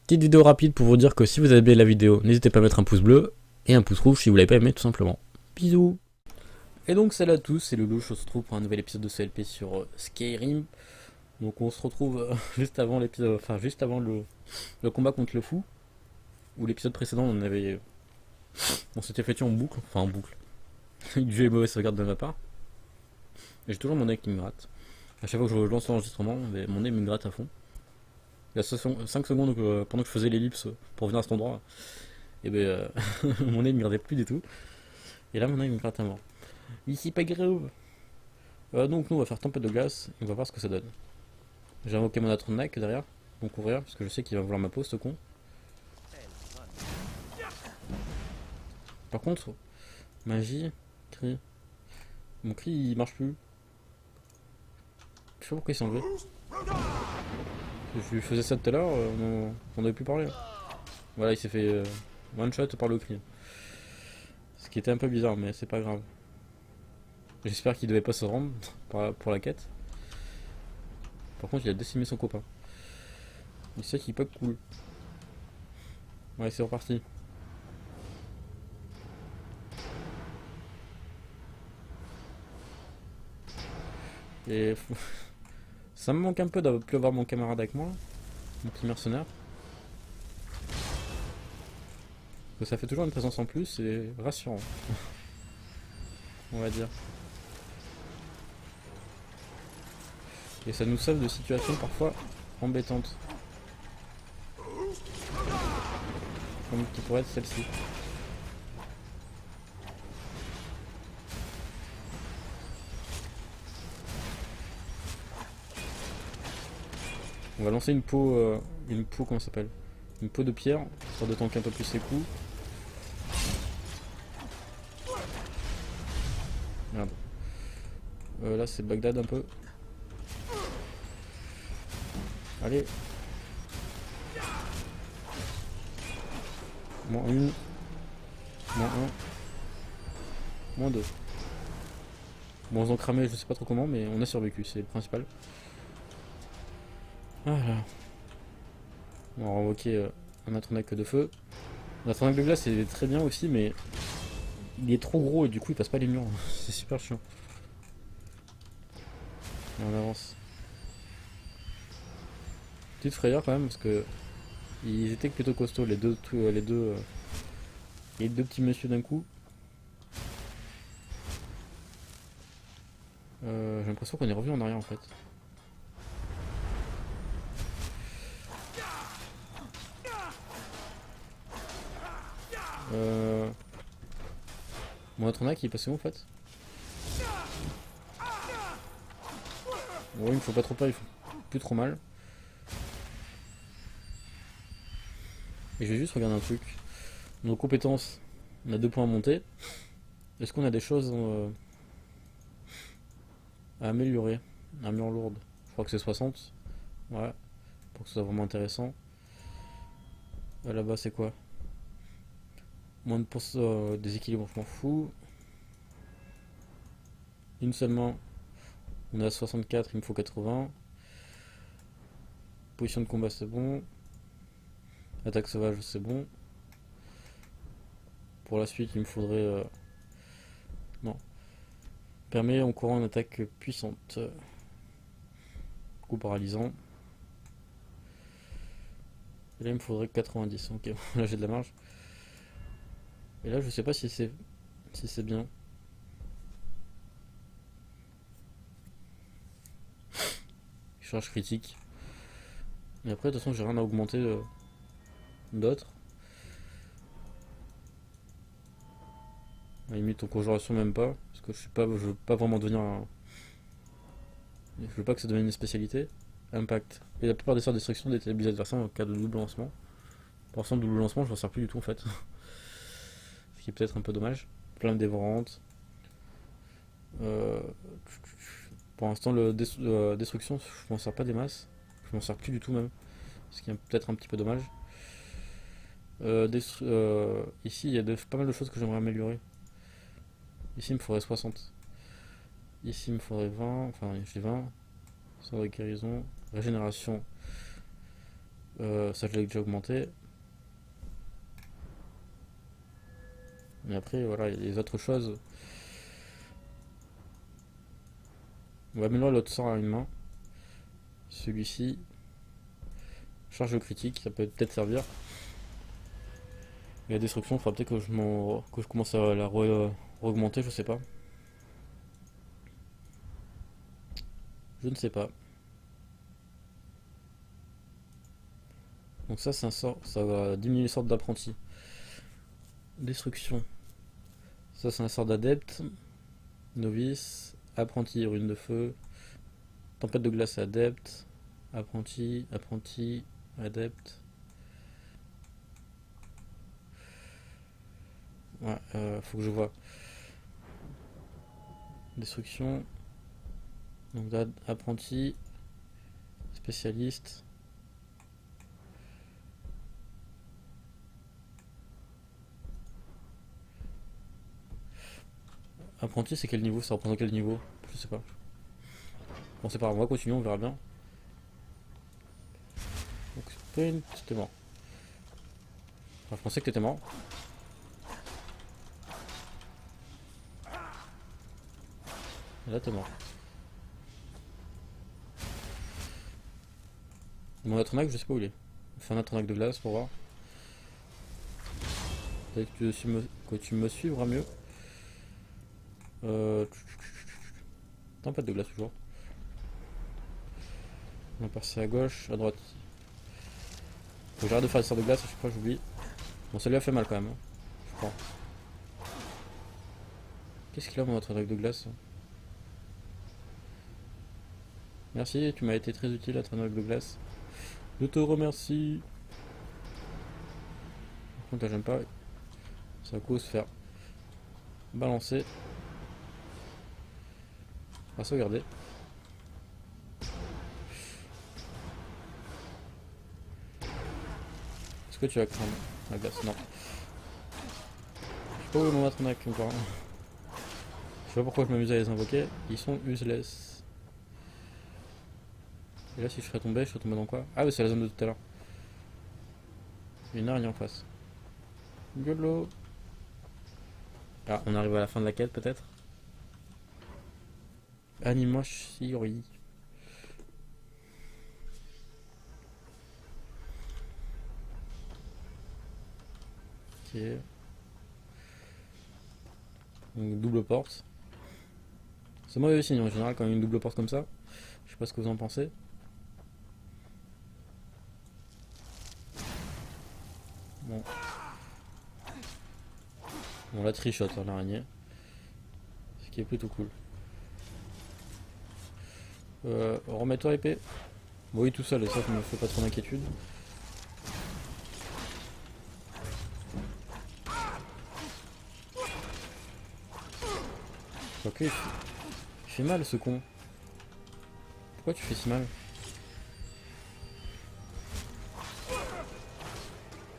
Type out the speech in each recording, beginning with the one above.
Petite vidéo rapide pour vous dire que si vous avez aimé la vidéo, n'hésitez pas à mettre un pouce bleu et un pouce rouge si vous l'avez pas aimé tout simplement. Bisous. Et donc salut à tous, c'est Lelouch, on se retrouve pour un nouvel épisode de CLP sur Skyrim. Donc on se retrouve juste avant l'épisode, enfin juste avant le combat contre le fou. Où l'épisode précédent on s'était fait tuer en boucle, enfin en boucle. Du jeu est mauvaise sauvegarde de ma part. Et j'ai toujours mon nez qui me gratte. À chaque fois que je lance l'enregistrement, mon nez me gratte à fond. Il y a 5 secondes pendant que je faisais l'ellipse pour venir à cet endroit, et mon nez ne me grattait plus du tout. Et là mon nez me gratte à mort. Ici pas grave. Donc nous on va faire tempête de glace et on va voir ce que ça donne. J'ai invoqué mon Atronach derrière, pour couvrir, parce que je sais qu'il va vouloir ma peau ce con. Par contre, magie, cri. Mon cri il marche plus. Je sais pas pourquoi il s'est enlevé. Je lui faisais ça tout à l'heure, on avait plus parlé. Voilà, il s'est fait one shot par le cri. Ce qui était un peu bizarre, mais c'est pas grave. J'espère qu'il devait pas se rendre pour la quête. Par contre, il a décimé son copain. Il sait qu'il est pas cool. Ouais, c'est reparti. Et ça me manque un peu d'avoir pu avoir mon camarade avec moi, mon petit mercenaire. Parce que ça fait toujours une présence en plus et rassurant. On va dire. Et ça nous sauve de situations parfois embêtantes. Comme qui pourrait être celle-ci. On va lancer une peau, comment ça s'appelle? Une peau de pierre, histoire de tanker un peu plus ses coups. Merde. Là c'est Bagdad un peu. Allez. Moins une. Moins un. Moins deux. Bon, ils ont cramé, je sais pas trop comment, mais on a survécu, c'est le principal. Voilà. On va invoquer un Atronach de feu. L'Atronach de glace c'est très bien aussi, mais il est trop gros et du coup il passe pas les murs. C'est super chiant. Et on avance. Petite frayeur quand même, parce que ils étaient plutôt costauds, les deux petits messieurs d'un coup. J'ai l'impression qu'on est revenu en arrière en fait. Mon Atronach il est passé où en fait? Bon, il me faut pas trop peur, il faut plus trop mal. Et je vais juste regarder un truc. Nos compétences, on a 2 points à monter. Est-ce qu'on a des choses à améliorer? Armure lourde, je crois que c'est 60. Ouais, pour que ce soit vraiment intéressant. Là-bas c'est quoi? Moins de déséquilibre, je m'en fous. Une seule main, on est à 64, il me faut 80. Position de combat c'est bon. Attaque sauvage c'est bon. Pour la suite il me faudrait... non. Permet en courant une attaque puissante. Coup paralysant. Et là il me faudrait 90. Ok, là j'ai de la marge. Et là je sais pas si c'est bien. Charge critique. Mais après de toute façon j'ai rien à augmenter d'autres. À la limite en conjuration même pas. Parce que je veux pas vraiment devenir un... Je veux pas que ça devienne une spécialité. Impact. Et la plupart des sorts de destruction déstabilisent l'adversaire en cas de double lancement. Pour l'instant double lancement je m'en sers plus du tout en fait. Ce qui est peut-être un peu dommage. Flamme dévorante. Euh, Pour l'instant destruction je m'en sers pas des masses. Je m'en sers plus du tout même. Ce qui est peut-être un petit peu dommage. Ici il y a pas mal de choses que j'aimerais améliorer. Ici il me faudrait 60. Ici il me faudrait 20. Enfin j'ai 20. Sans de guérison. Régénération. Ça je l'ai déjà augmenté. Et après voilà, il y a les autres choses. On va améliorer l'autre sort à une main. Celui-ci. Charge critique, ça peut peut-être servir. Et la destruction, il faudra peut-être que je commence à la augmenter, je sais pas. Je ne sais pas. Donc ça c'est un sort, ça va diminuer les sorts d'apprenti. Destruction. Ça c'est un sort d'adepte. Novice. Apprenti, rune de feu. Tempête de glace adepte. Apprenti, adepte. Ouais, faut que je vois. Destruction. Donc là, apprenti. Spécialiste. Apprenti, c'est quel niveau? Ça représente quel niveau? Je sais pas. Bon, c'est pas grave, on va continuer, on verra bien. Donc, sprint, t'es mort. Enfin, je pensais que t'étais mort. Et là, t'es mort. Mon Atronac, je sais pas où il est. On fait un Atronac de glace pour voir. Peut-être que tu me suivras mieux. Tempête de glace toujours. On va passer à gauche, à droite. Faut que j'arrête de faire les sorts de glace, à chaque fois j'oublie. Bon, ça lui a fait mal quand même, hein, je crois. Qu'est-ce qu'il a mon Atronac de glace? Merci, tu m'as été très utile, Atronac de glace. Je te remercie. Par contre, là j'aime pas. Ça va se faire balancer. On va sauvegarder. Est-ce que tu vas craindre la glace? Non. Je sais pas où est mon Atronac encore. Je sais pas pourquoi je m'amuse à les invoquer. Ils sont useless. Et là, si je serais tombé, je serais tombé dans quoi? Ah, oui, c'est la zone de tout à l'heure. Il y a une araignée en face. YOLO. Ah, on arrive à la fin de la quête peut-être. Animashiri. Ok. Donc, double porte. C'est mauvais signe en général quand il y a une double porte comme ça. Je sais pas ce que vous en pensez. Bon. Bon, la trichote hein, l'araignée. Ce qui est plutôt cool. Remets-toi épée. Bon, oui, tout seul, et ça, je me fais pas trop d'inquiétude. Ok, il fait mal ce con. Pourquoi tu fais si mal?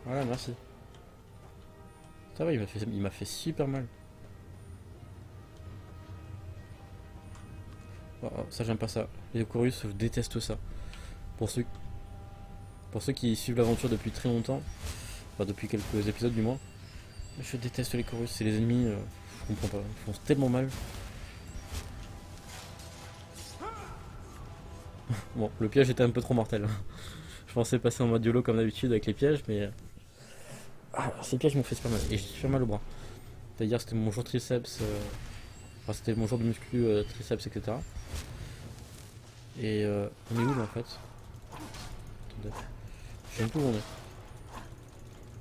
Voilà, merci. Ça va, il m'a fait super mal. Oh, oh, ça, j'aime pas ça. Les Chorus, je déteste ça. Pour ceux, pour ceux qui suivent l'aventure depuis très longtemps, enfin depuis quelques épisodes du moins, je déteste les Chorus. C'est les ennemis, je comprends pas. Ils font tellement mal. Bon, le piège était un peu trop mortel. Je pensais passer en mode YOLO comme d'habitude avec les pièges, mais. Ah, ces pièges m'ont fait super mal. Et j'ai super mal au bras. C'est-à-dire c'était mon jour triceps. Enfin, c'était mon jour de muscu triceps, etc. Et on est où là en fait? Attendez. Je sais même plus où on est.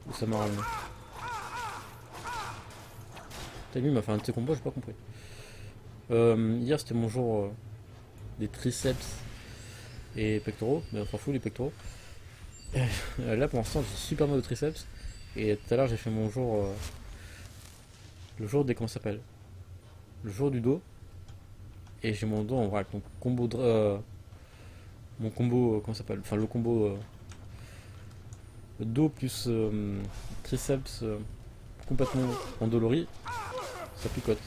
Où ça m'a ramené. T'as vu, il m'a fait un de ses combos, j'ai pas compris. Hier c'était mon jour des triceps et pectoraux, mais on s'en fout les pectoraux. Là pour l'instant j'ai super mal au triceps. Et tout à l'heure j'ai fait mon jour. Le jour des. Comment ça s'appelle? Le jour du dos. Et j'ai mon dos en vrac. Donc combo de. Mon combo. Comment ça s'appelle? Enfin le combo. Dos plus triceps complètement endolori. Ça picote.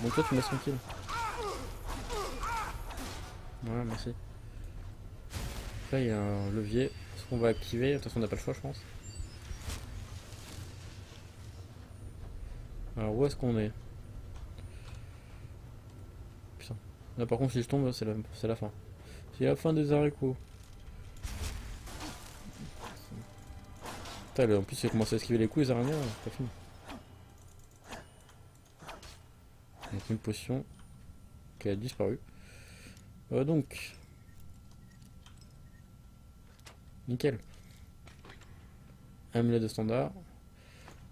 Bon toi tu me laisses tranquille. Voilà, merci. Là il y a un levier. qu'on va activer. De toute façon, on n'a pas le choix, je pense. Alors, où est-ce qu'on est? Putain. Là, par contre, si je tombe, c'est la fin. C'est la fin des haricots. Putain, en plus, il a commencé à esquiver les coups, les araignées, c'est pas fini. Donc, une potion qui a disparu. Donc. Nickel. Amulet de standard.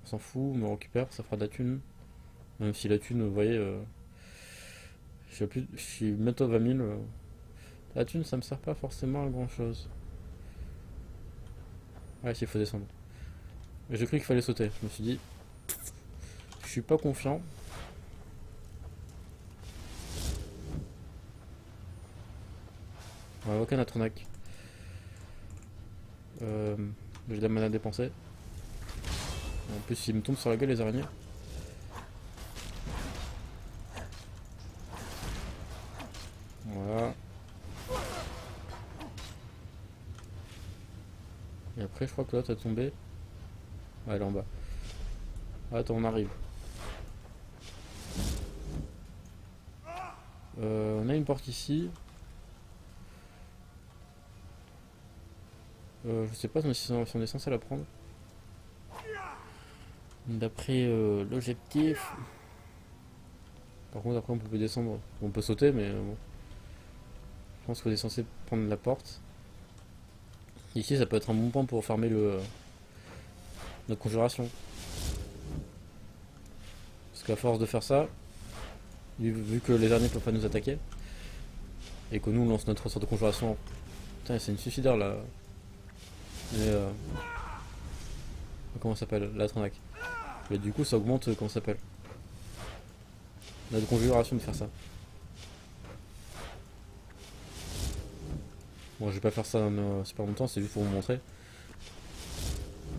On s'en fout, on me récupère, ça fera de la thune. Même si la thune, vous voyez, je suis bientôt à 20 000. La thune, ça me sert pas forcément à grand chose. Ouais, s'il faut descendre. J'ai cru qu'il fallait sauter. Je me suis dit, je suis pas confiant. Ouais, aucun Atronac. J'ai de la mana à dépenser. En plus, il me tombe sur la gueule les araignées. Voilà. Et après, je crois que l'autre a tombé. Ouais, elle est en bas. Attends, on arrive. On a une porte ici. Je sais pas si on est censé la prendre. D'après l'objectif. Par contre, après, on peut descendre. On peut sauter, mais bon. Je pense qu'on est censé prendre la porte. Ici, ça peut être un bon point pour farmer notre conjuration. Parce qu'à force de faire ça, vu que les araignées peuvent pas nous attaquer, et que nous on lance notre sorte de conjuration. Putain, c'est une suicidaire là. Mais comment ça s'appelle? La Tranak. Et du coup, ça augmente, comment ça s'appelle? Notre conjuration de faire ça. Bon, je vais pas faire ça super longtemps, c'est juste pour vous montrer.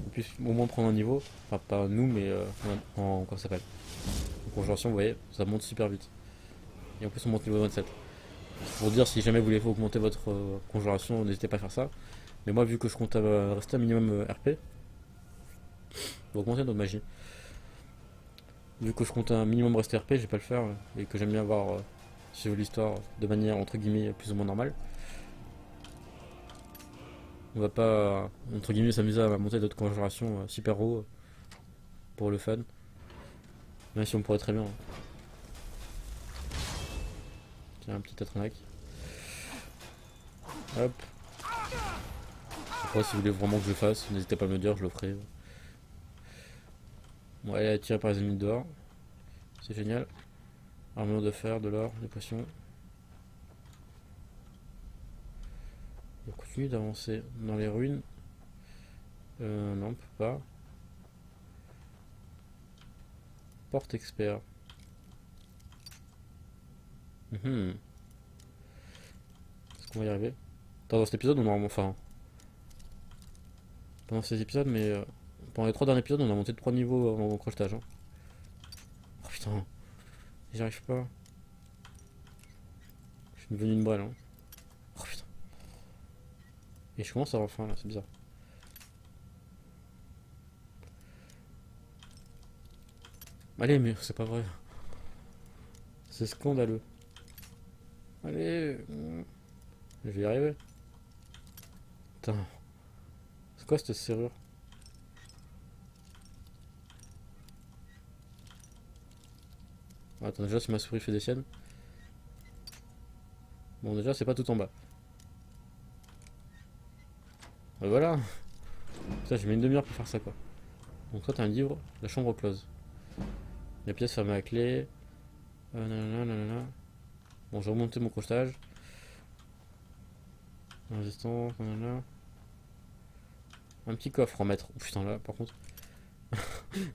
On puisse au moins prendre un niveau. Enfin, pas nous, mais comment ça s'appelle? En conjuration, vous voyez, ça monte super vite. Et en plus, on monte niveau 27. Pour dire, si jamais vous voulez augmenter votre conjuration, n'hésitez pas à faire ça. Mais moi, vu que je compte rester un minimum RP, je vais augmenter notre magie. Vu que je compte un minimum rester RP, je vais pas le faire. Et que j'aime bien voir suivre l'histoire de manière entre guillemets plus ou moins normale. On va pas, entre guillemets, s'amuser à monter notre conjuration super haut pour le fun. Même si on pourrait très bien. Tiens, un petit Atronac. Hop. Après, si vous voulez vraiment que je le fasse, n'hésitez pas à me le dire, je le ferai. Bon, elle est attirée par les ennemis dehors. C'est génial. Armure de fer, de l'or, des potions. On continue d'avancer dans les ruines. Non, on peut pas. Porte expert. Est-ce qu'on va y arriver? Attends, dans cet épisode, on a enfin. Pendant ces épisodes, mais pendant les 3 derniers épisodes, on a monté de 3 niveaux en crochetage. Hein. Oh putain, j'y arrive pas. Je suis devenu une brêle. Hein. Oh putain. Et je commence à avoir faim là, c'est bizarre. Allez, mais c'est pas vrai. C'est scandaleux. Allez. Je vais y arriver. Putain. C'est quoi cette serrure? Attends, déjà si ma souris fait des siennes. Bon, déjà c'est pas tout en bas. Voilà. Putain, j'ai mis une demi-heure pour faire ça quoi. Donc toi t'as un livre, la chambre close. La pièce fermée à clé. Nanana. Bon, j'ai remonté mon crochetage. Résistance, nanana. Un petit coffre en maître. Oh, putain là par contre.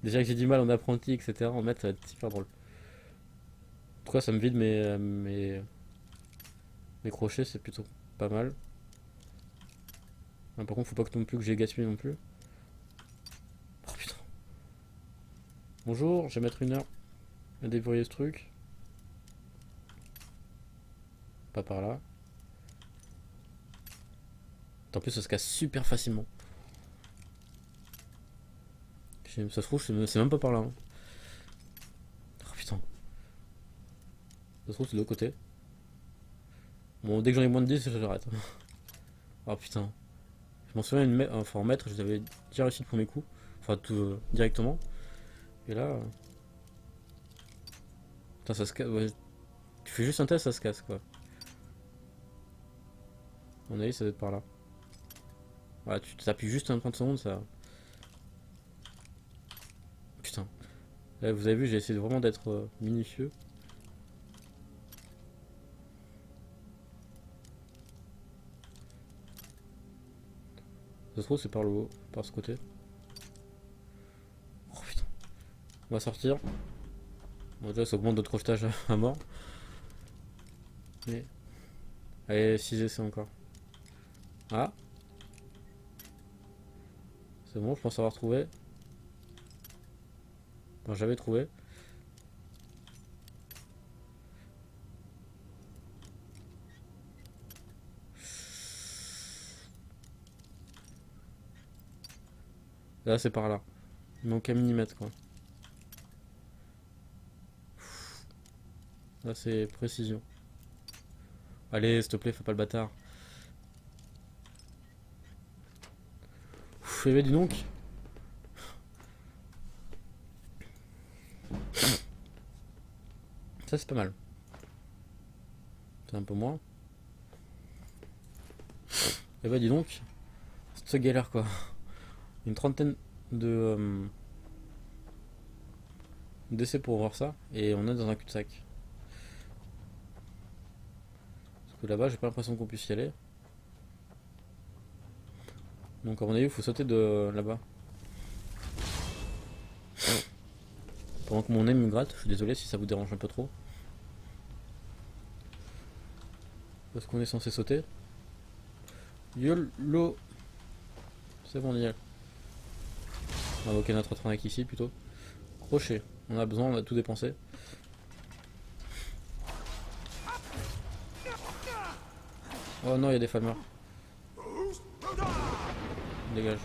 Déjà que j'ai du mal en apprenti, etc. En maître ça va être super drôle. En tout cas ça me vide mes crochets, c'est plutôt pas mal. Ah, par contre faut pas que non plus que j'ai gaspillé non plus. Oh putain. Bonjour, je vais mettre 1 heure à débrouiller ce truc. Pas par là. En plus ça se casse super facilement. Ça se trouve c'est même pas par là. Hein. Oh putain. Ça se trouve c'est de l'autre côté. Bon dès que j'en ai moins de 10 j'arrête. Oh putain. Je m'en souviens enfin en maître je vous avais déjà réussi le premier coup. Enfin tout directement. Et là... Putain ça se casse. Ouais. Tu fais juste un test ça se casse quoi. À mon avis ça doit être par là. Voilà, tu t'appuies juste un 30 secondes ça... Putain. Là vous avez vu j'ai essayé vraiment d'être minutieux. Ça se trouve c'est par le haut, par ce côté. Oh putain. On va sortir. Bon déjà ça augmente notre crochetage à mort. Mais... Allez 6 essais encore. Ah. C'est bon je pense avoir trouvé. Bon j'avais trouvé. Là c'est par là. Il manque un millimètre quoi. Là c'est précision. Allez s'il te plaît fais pas le bâtard. Ouf, dis donc. Ça c'est pas mal. C'est un peu moins. Et bah dis donc. C'est galère quoi. Une trentaine de d'essais pour voir ça. Et on est dans un cul-de-sac. Parce que là-bas j'ai pas l'impression qu'on puisse y aller. Donc à mon avis il faut sauter de là-bas. Pendant que mon nez me gratte, je suis désolé si ça vous dérange un peu trop. Parce qu'on est censé sauter. YOLO. C'est bon, on y est. On va invoquer notre arnaque ici plutôt. Crochet. On a besoin, on a tout dépensé. Oh non, il y a des falmeurs. Dégage.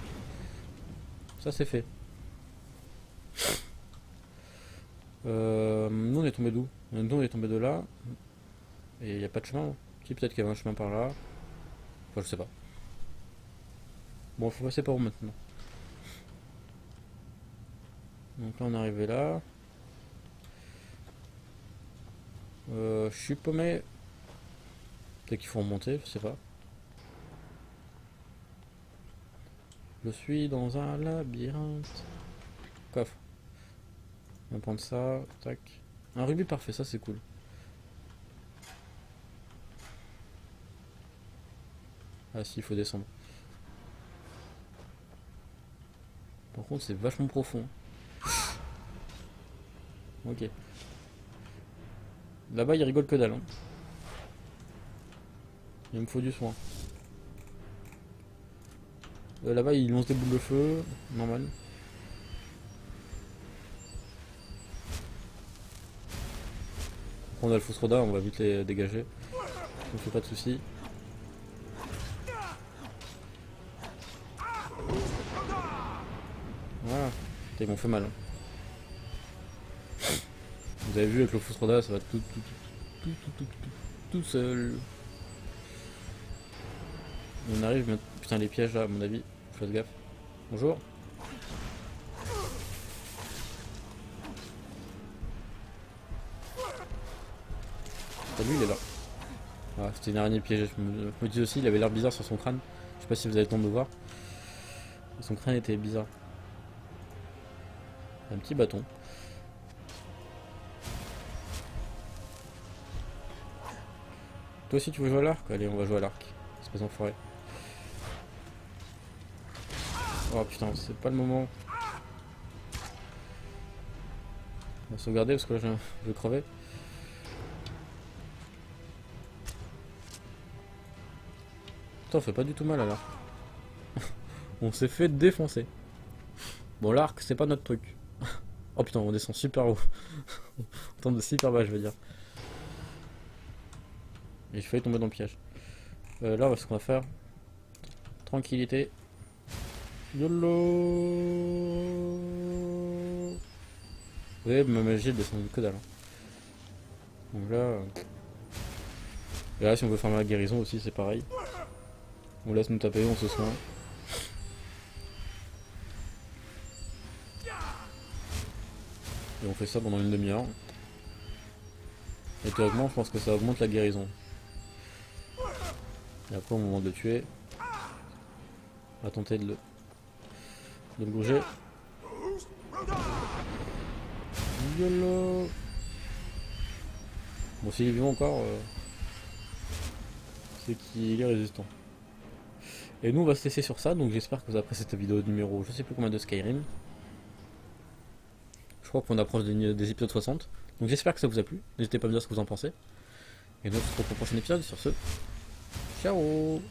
Ça c'est fait. Nous on est tombé d'où? Nous on est tombé de là. Et il n'y a pas de chemin. Si peut-être qu'il y avait un chemin par là. Enfin je sais pas. Bon faut passer par où maintenant? Donc là on est arrivé là. Je suis paumé. Peut-être qu'il faut remonter, je sais pas. Je suis dans un labyrinthe. Coffre. On va prendre ça. Tac. Un rubis parfait, ça c'est cool. Ah si, il faut descendre. Par contre, c'est vachement profond. Ok. Là-bas, il rigole que dalle. Hein. Il me faut du soin. Là-bas, il lance des boules de feu. Normal. On a le Fusroda, on va vite les dégager. On fait pas de soucis. Voilà. Ils m'ont fait mal. Vous avez vu avec le Fusroda, ça va tout seul. On arrive, mais putain les pièges là à mon avis. Faites gaffe. Bonjour. Lui il est là. Ah, c'était une araignée piégée. Je me dis aussi, il avait l'air bizarre sur son crâne. Je sais pas si vous avez le temps de le voir. Son crâne était bizarre. Un petit bâton. Toi aussi tu veux jouer à l'arc? Allez on va jouer à l'arc. Espèce d'enfoiré. Oh putain c'est pas le moment. On va sauvegarder parce que là je vais crever. Putain on fait pas du tout mal à l'arc. On s'est fait défoncer. Bon l'arc c'est pas notre truc. Oh putain on descend super haut. On tombe de super bas je veux dire. Et je failli tomber dans le piège. Là ce qu'on va faire. Tranquillité. YOLO. Ouais, ma magie elle descend que dalle. Donc là... Et là si on veut farmer la guérison aussi c'est pareil. On laisse nous taper, on se soigne. Et on fait ça pendant une demi-heure. Et théoriquement je pense que ça augmente la guérison. Et après au moment de le tuer, on va tenter de le bouger. YOLO. Bon s'il est vivant encore, c'est qu'il est résistant. Et nous on va se laisser sur ça, donc j'espère que vous appréciez cette vidéo numéro je sais plus combien de Skyrim. Je crois qu'on approche des épisodes 60. Donc j'espère que ça vous a plu, n'hésitez pas à me dire ce que vous en pensez. Et nous on se retrouve au prochain épisode sur ce. Ciao.